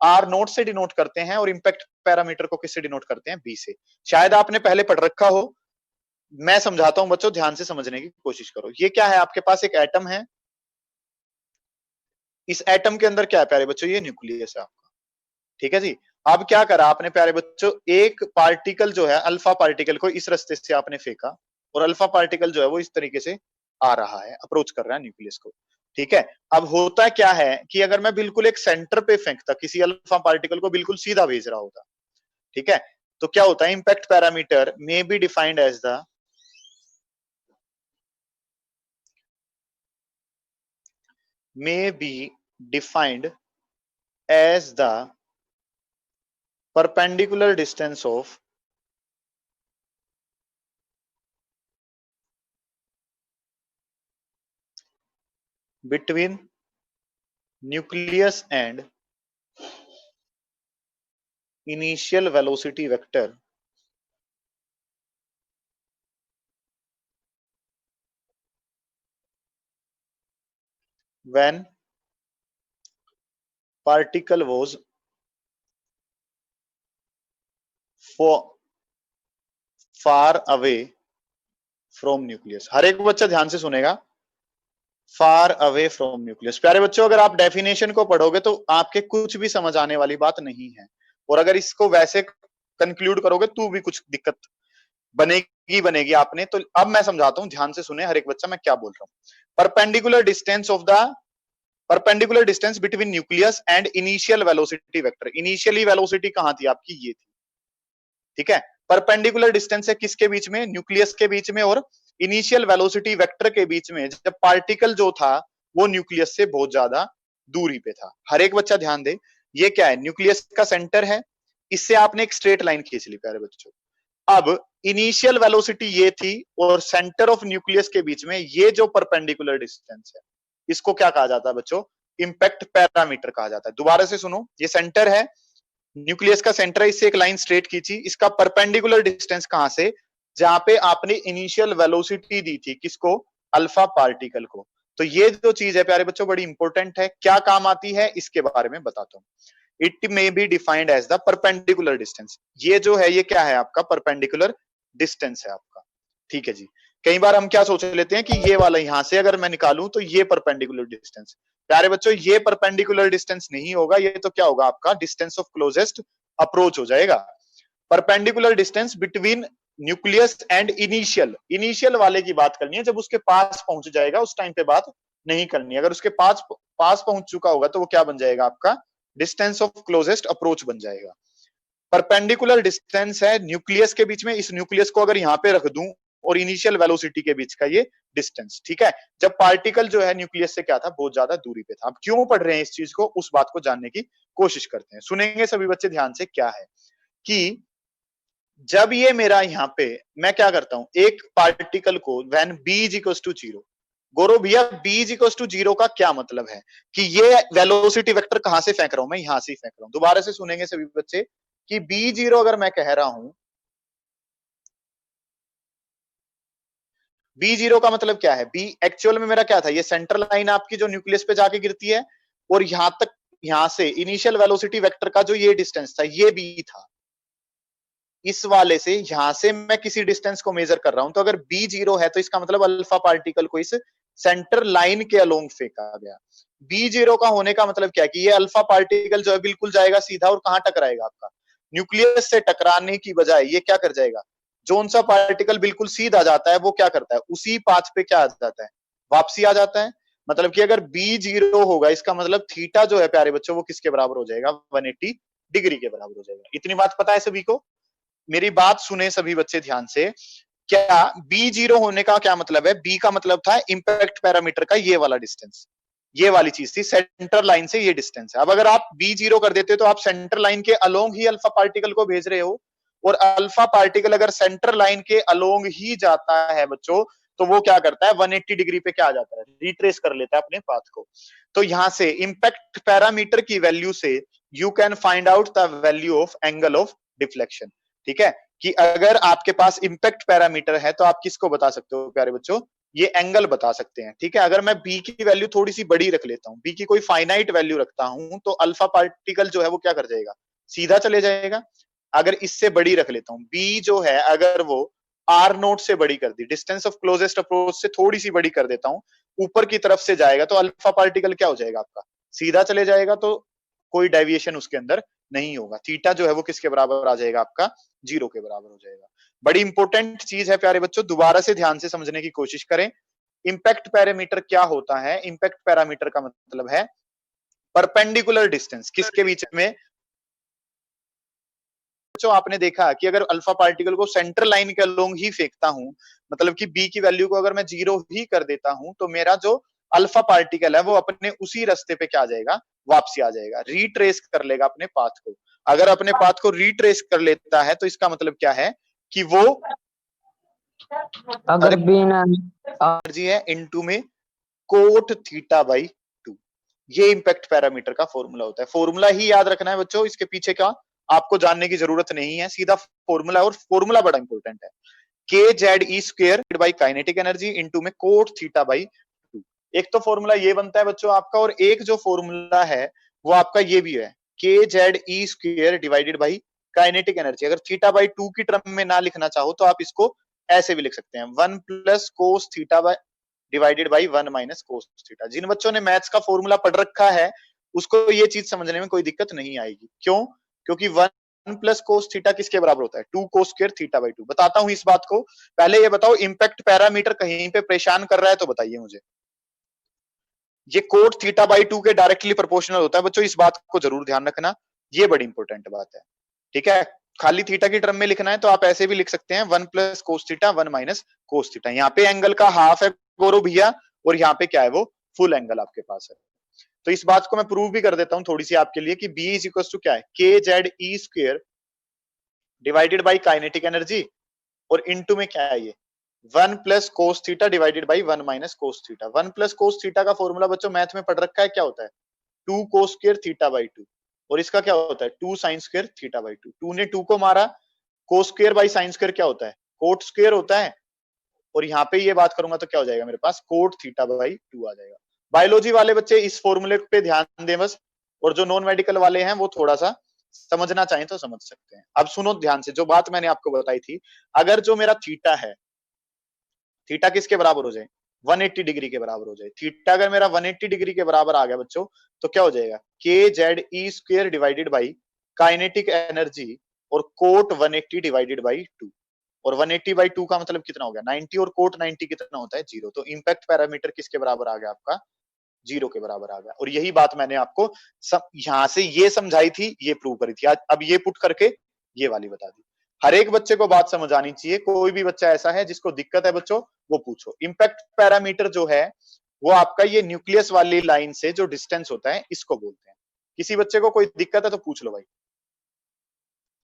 Are note से denote करते हैं और इम्पैक्ट पैरामीटर को किससे डिनोट करते हैं? बी से। शायद आपने पहले पढ़ रखा हो, मैं समझाता हूं बच्चों, ध्यान से समझने की कोशिश करो। ये क्या है? आपके पास एक एटम है, इस एटम के अंदर क्या है प्यारे बच्चों? ये न्यूक्लियस है आपका, ठीक है जी। अब क्या करा आपने प्यारे बच्चों, एक पार्टिकल जो है, अल्फा पार्टिकल को इस रास्ते से आपने फेंका, और अल्फा पार्टिकल जो है वो इस तरीके से आ रहा है, अप्रोच कर रहा है न्यूक्लियस को, ठीक है। अब होता क्या है कि अगर मैं बिल्कुल एक सेंटर पे फेंकता, किसी अल्फा पार्टिकल को बिल्कुल सीधा भेज रहा होता, ठीक है, तो क्या होता है? Impact parameter may be defined as the may be defined as the perpendicular distance of between nucleus and initial velocity vector when particle was far away from nucleus। हर एक बच्चा ध्यान से सुनेगा, फार अवे फ्रॉम न्यूक्लियस। प्यारे बच्चों, अगर आप definition को पढ़ोगे तो आपके कुछ भी समझ आने वाली बात नहीं है, और अगर इसको वैसे कंक्लूड करोगे तो भी कुछ दिक्कत बनेगी आपने। तो अब मैं समझाता हूं, ध्यान से सुने हर एक बच्चा मैं क्या बोल रहा हूं। Perpendicular distance between nucleus and initial velocity vector. Initially velocity कहां थी आपकी? ये थी, ठीक है। परपेंडिकुलर डिस्टेंस है किसके बीच में? न्यूक्लियस के बीच में और इनिशियल वेलोसिटी वेक्टर के बीच में, जब पार्टिकल जो था वो न्यूक्लियस से बहुत ज्यादा दूरी पे था। हर एक बच्चा ध्यान दे, ये क्या है? न्यूक्लियस का सेंटर है, इससे आपने एक स्ट्रेट लाइन खींच ली प्यारे बच्चों। अब इनिशियल वेलोसिटी ये थी, और सेंटर ऑफ न्यूक्लियस के बीच में ये जो परपेंडिकुलर डिस्टेंस है, इसको क्या कहा जाता है बच्चों? इम्पैक्ट पैरामीटर कहा जाता है। दोबारा से सुनो, ये सेंटर है, न्यूक्लियस का सेंटर है, इससे एक लाइन स्ट्रेट खींची, इसका परपेंडिकुलर डिस्टेंस कहां से? जहां पे आपने इनिशियल वेलोसिटी दी थी, किसको? अल्फा पार्टिकल को। तो ये जो चीज है प्यारे बच्चों बड़ी इंपॉर्टेंट है, क्या काम आती है इसके बारे में बताता हूं। It may be defined as the perpendicular distance. ये जो है ये क्या है आपका? परपेंडिकुलर डिस्टेंस है आपका, ठीक है जी। कई बार हम क्या सोच लेते हैं कि ये वाला यहां से अगर मैं निकालूं तो ये परपेंडिकुलर डिस्टेंस। प्यारे बच्चों, ये परपेंडिकुलर डिस्टेंस नहीं होगा, ये तो क्या होगा आपका? डिस्टेंस ऑफ क्लोजेस्ट अप्रोच हो जाएगा। Perpendicular distance between nucleus and initial वाले की बात करनी है, जब उसके पास पहुंच जाएगा उस टाइम पे बात नहीं करनी। अगर उसके पास पहुंच चुका होगा तो वो क्या बन जाएगा आपका? डिस्टेंस ऑफ क्लोजेस्ट अप्रोच बन जाएगा। परपेंडिकुलर डिस्टेंस है न्यूक्लियस के बीच में, इस न्यूक्लियस को अगर यहां पे रख दूं, और इनिशियल वेलोसिटी के बीच का ये डिस्टेंस, ठीक है। जब पार्टिकल जो है न्यूक्लियस से क्या था? बहुत ज्यादा दूरी पे था। अब क्यों पढ़ रहे हैं इस चीज को, उस बात को जानने की कोशिश करते हैं। सुनेंगे सभी बच्चे ध्यान से, क्या है कि जब ये मेरा यहाँ पे मैं क्या करता हूं, एक पार्टिकल को when b is equal to 0, Gaurav भैया b इज इक्वल टू 0 का क्या मतलब है? कि ये वेलोसिटी वेक्टर कहां से फेंक रहा हूं? मैं यहां से फेंक रहा हूं। दोबारा से सुनेंगे सभी बच्चे कि b0 अगर मैं कह रहा हूं, b0 का मतलब क्या है? b एक्चुअल में मेरा क्या था? ये सेंटर लाइन आपकी जो न्यूक्लियस पे जाके गिरती है, और यहां तक, यहां से इनिशियल वेलोसिटी वेक्टर का जो ये डिस्टेंस था, ये b था। इस वाले से यहां से मैं किसी डिस्टेंस को मेजर कर रहा हूं, तो अगर b0 है तो इसका मतलब अल्फा पार्टिकल को इस सेंटर लाइन के अलोंग फेंका गया। b0 का होने का मतलब क्या है? कि ये अल्फा पार्टिकल जो है बिल्कुल जाएगा सीधा, और कहां टकराएगा आपका? न्यूक्लियस से टकराने की बजाय ये क्या कर जाएगा? जोन सा पार्टिकल बिल्कुल सीधा जाता है, वो क्या करता है? उसी पाथ पे क्या आ जाता है? वापसी आ जाता है। मतलब कि अगर b0 होगा, इसका मतलब थीटा जो है प्यारे बच्चों वो किसके बराबर हो जाएगा? 180 डिग्री के बराबर हो जाएगा। इतनी बात पता है सभी को? मेरी बात सुने सभी बच्चे ध्यान से। क्या b0 होने का क्या मतलब है? b का मतलब था इम्पैक्ट पैरामीटर का ये वाला डिस्टेंस, ये वाली चीज थी, सेंटर लाइन से ये डिस्टेंस है। अब अगर आप b0 कर देते हो तो आप सेंटर लाइन के अलोंग ही अल्फा पार्टिकल को भेज रहे हो, और अल्फा पार्टिकल अगर सेंटर लाइन के अलोंग ही जाता है बच्चों, तो वो क्या करता है? 180 डिग्री पे क्या आ जाता है? रिट्रेस कर लेता है अपने पाथ को। तो यहां से इम्पैक्ट पैरामीटर की वैल्यू से you can find out the value of angle of deflection, ठीक है। कि अगर आपके पास इम्पैक्ट पैरामीटर है तो आप किसको बता सकते हो प्यारे बच्चों? ये एंगल बता सकते हैं, ठीक है। अगर मैं बी की वैल्यू थोड़ी सी बड़ी रख लेता हूँ, बी की कोई फाइनाइट वैल्यू रखता हूं, तो अल्फा पार्टिकल जो है वो क्या कर जाएगा, सीधा चले जाएगा। अगर इससे बड़ी रख लेता हूँ, बी जो है अगर वो आर नोट से बड़ी कर दी, डिस्टेंस ऑफ क्लोजेस्ट अप्रोच से थोड़ी सी बड़ी कर देता हूँ, ऊपर की तरफ से जाएगा, तो अल्फा पार्टिकल क्या हो जाएगा आपका, सीधा चले जाएगा, तो कोई डेविएशन उसके अंदर नहीं होगा। थीटा जो है वो किसके बराबर आ जाएगा आपका, 0 के बराबर हो जाएगा। बड़ी इंपॉर्टेंट चीज है प्यारे बच्चों, दोबारा से ध्यान से समझने की कोशिश करें। इंपैक्ट पैरामीटर क्या होता है, इंपैक्ट पैरामीटर का मतलब है परपेंडिकुलर डिस्टेंस, किसके बीच में। जो आपने देखा कि अगर अल्फा पार्टिकल को सेंटर लाइन के अलोंग ही फेंकता हूं, मतलब कि बी की वैल्यू को अगर मैं 0 ही कर देता हूं, तो मेरा जो अल्फा पार्टिकल है वो अपने उसी रास्ते पे क्या आ जाएगा, वापसी आ जाएगा, रिट्रेस कर लेगा अपने पाथ को। अगर अपने पाथ को रिट्रेस कर लेता है तो इसका मतलब क्या है कि वो अगर बिना एनर्जी है इनटू में कोट थीटा बाई 2। ये इंपैक्ट पैरामीटर का फॉर्मूला होता है। फॉर्मूला ही याद रखना है बच्चों, इसके पीछे का आपको जानने की जरूरत नहीं है, सीधा फॉर्मूला, और फॉर्मूला बड़ा इंपॉर्टेंट है। के Z E square by kinetic energy into में कोट थीटा बाई 2। एक तो फॉर्मूला ये बनता है बच्चों आपका, और एक जो फॉर्मूला है वो आपका ये भी है, के Z E square divided by kinetic energy. अगर थीटा बाई 2 की टर्म में ना लिखना चाहो तो आप इसको ऐसे भी लिख सकते हैं, 1 plus cos theta by divided by 1 minus cos theta. जिन बच्चों ने मैथ्स का फॉर्मूला पढ़ रखा है उसको ये चीज समझने में कोई दिक्कत नहीं आएगी। क्यों? क्योंकि 1 प्लस कोस थीटा किसके बराबर होता है, 2 कोस स्क्वायर थीटा बाई 2। बताता हूं इस बात को, पहले ये बताओ इंपैक्ट पैरामीटर कहीं पे परेशान कर रहा है तो बताइए मुझे। ये कोट थीटा बाई 2 के डायरेक्टली प्रोपोर्शनल होता है बच्चों, इस बात को जरूर ध्यान रखना, ये बड़ी इंपॉर्टेंट बात है, ठीक है। खाली थीटा की टर्म में लिखना है तो आप ऐसे भी लिख सकते हैं, 1 plus cos theta 1 minus cos theta. यहाँ पे एंगल का हाफ है गौरव भैया, और यहाँ पे क्या है, वो फुल एंगल आपके पास है। तो इस बात को मैं प्रूव भी कर देता हूँ थोड़ी सी आपके लिए, कि बी इज इक्वल टू क्या है, के Z E square divided by kinetic energy, और इनटू में क्या है ये 1 plus cos theta divided by 1 minus cos theta. 1 plus cos theta का फॉर्मूला बच्चों मैथ में पढ़ रखा है, क्या होता है, 2 कोस स्क्वायर थीटा बाई 2, और इसका क्या होता है 2 साइन स्क्वायर थीटा बाई 2। 2 ने 2 को मारा, cos square by sine square क्या होता है, कोट स्क्वायर होता है, और यहाँ पे ये बात करूंगा तो क्या हो जाएगा मेरे पास, कोट थीटा बाई 2 आ जाएगा। बायोलॉजी वाले बच्चे इस फॉर्मूले पे ध्यान दें बस, और जो नॉन मेडिकल वाले हैं वो थोड़ा सा समझना चाहें तो समझ सकते हैं। अब सुनो ध्यान से, जो बात मैंने आपको बताई थी, अगर जो मेरा थीटा है, थीटा किसके बराबर हो जाए, 180 डिग्री के बराबर हो जाए। थीटा अगर मेरा 180 डिग्री के बराबर आ गया बच्चों, तो क्या हो जाएगा, के Z E square divided by kinetic energy और कोट 180 डिवाइडेड बाई 2। और 180 बाई 2 का मतलब कितना हो गया, 90, और कोट 90 कितना होता है, 0। तो इंपैक्ट पैरामीटर किसके बराबर आ गया आपका, 0 के बराबर आ गया। और यही बात मैंने आपको यहां से ये समझाई थी, ये प्रूव करी थी, आज अब ये पुट करके ये वाली बता दी। हर एक बच्चे को बात समझ आनी चाहिए, कोई भी बच्चा ऐसा है जिसको दिक्कत है बच्चों, वो पूछो। इंपैक्ट पैरामीटर जो है वो आपका ये न्यूक्लियस वाली लाइन से जो डिस्टेंस होता है इसको बोलते हैं। किसी बच्चे को कोई दिक्कत है तो पूछ लो भाई।